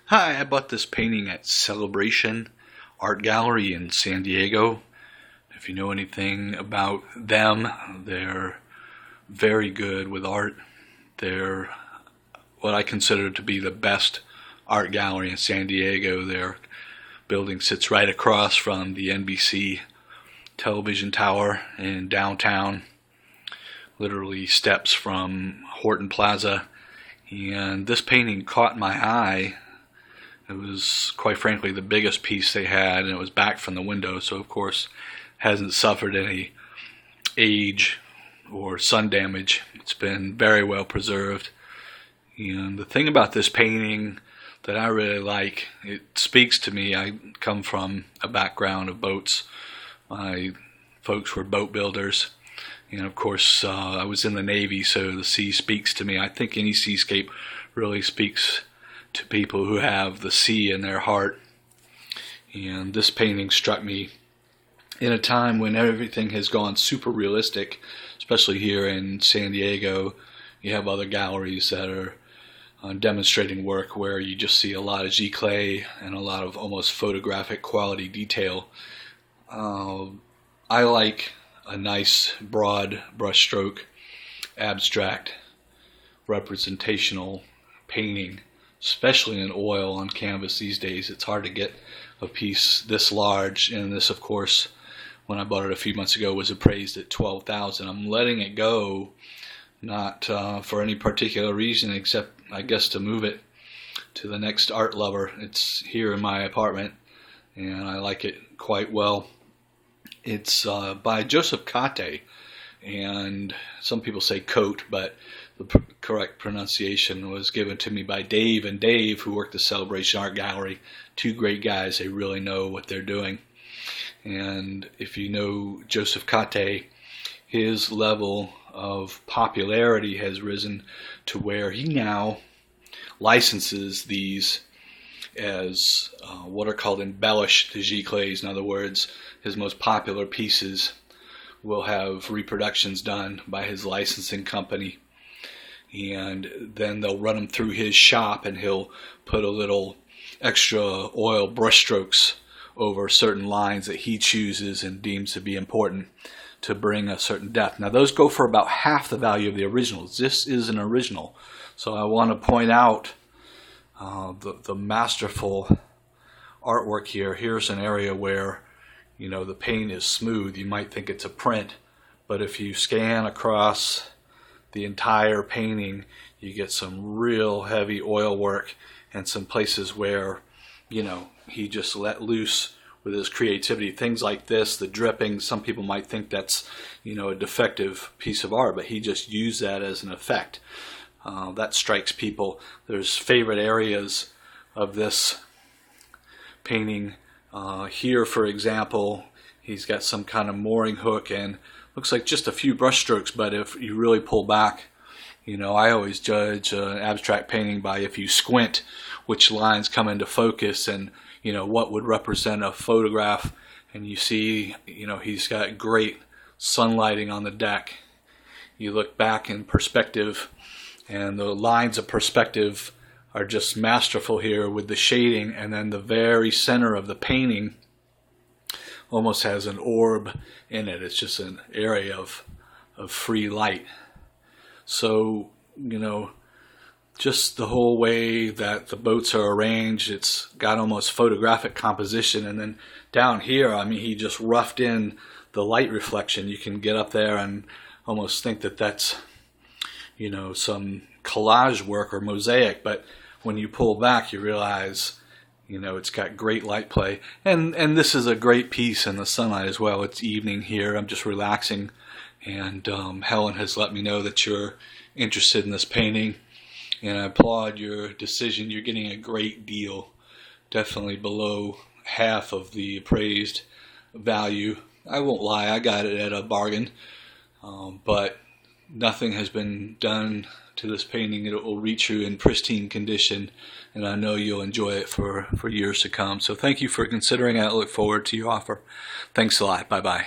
Hi, I bought this painting at Celebration Art Gallery in San Diego. If you know anything about them, they're very good with art. They're what I consider to be the best art gallery in San Diego. Their building sits right across from the NBC television tower in downtown, literally steps from Horton Plaza. And this painting caught my eye. It was, quite frankly, the biggest piece they had, and it was back from the window, so of course hasn't suffered any age or sun damage. It's been very well preserved. And the thing about this painting that I really like, it speaks to me. I come from a background of boats. My folks were boat builders, and of course I was in the Navy, so the sea speaks to me. I think any seascape really speaks to people who have the sea in their heart. And this painting struck me in a time when everything has gone super realistic, especially here in San Diego. You have other galleries that are demonstrating work where you just see a lot of giclée and a lot of almost photographic quality detail. I like a nice broad brushstroke, abstract, representational painting, especially in oil on canvas these days. It's hard to get a piece this large, and this, of course, when I bought it a few months ago, was appraised at $12,000. I'm letting it go, not for any particular reason, except I guess to move it to the next art lover. It's here in my apartment, and I like it quite well. It's by Josef Kote, and some people say Kote, but the correct pronunciation was given to me by Dave and Dave, who worked the Celebration Art Gallery. Two great guys. They really know what they're doing. And if you know Josef Kote, his level of popularity has risen to where he now licenses these as what are called embellished giclées. In other words, his most popular pieces will have reproductions done by his licensing company, and then they'll run them through his shop, and he'll put a little extra oil brushstrokes over certain lines that he chooses and deems to be important to bring a certain depth. Now those go for about half the value of the originals. This is an original, so I want to point out the masterful artwork here. Here's an area where, you know, the paint is smooth. You might think it's a print, but if you scan across the entire painting, you get some real heavy oil work and some places where, you know, he just let loose with his creativity. Things like this, the dripping, some people might think that's, you know, a defective piece of art, but he just used that as an effect. That strikes people. There's favorite areas of this painting. Here, for example, he's got some kind of mooring hook and looks like just a few brush strokes, but if you really pull back, you know, I always judge an abstract painting by if you squint, which lines come into focus and, you know, what would represent a photograph. And you see, you know, he's got great sunlighting on the deck. You look back in perspective, and the lines of perspective are just masterful here with the shading, and then the very center of the painting almost has an orb in it. It's just an area of free light. So, you know, just the whole way that the boats are arranged, it's got almost photographic composition. And then down here, I mean, he just roughed in the light reflection. You can get up there and almost think that that's, you know, some collage work or mosaic, but when you pull back, you realize, you know, it's got great light play. And this is a great piece in the sunlight as well. It's evening here. I'm just relaxing, and Helen has let me know that you're interested in this painting, and I applaud your decision. You're getting a great deal, definitely below half of the appraised value. I won't lie, I got it at a bargain, but nothing has been done to this painting. It will reach you in pristine condition, and I know you'll enjoy it for years to come. So thank you for considering it. I look forward to your offer. Thanks a lot. Bye-bye.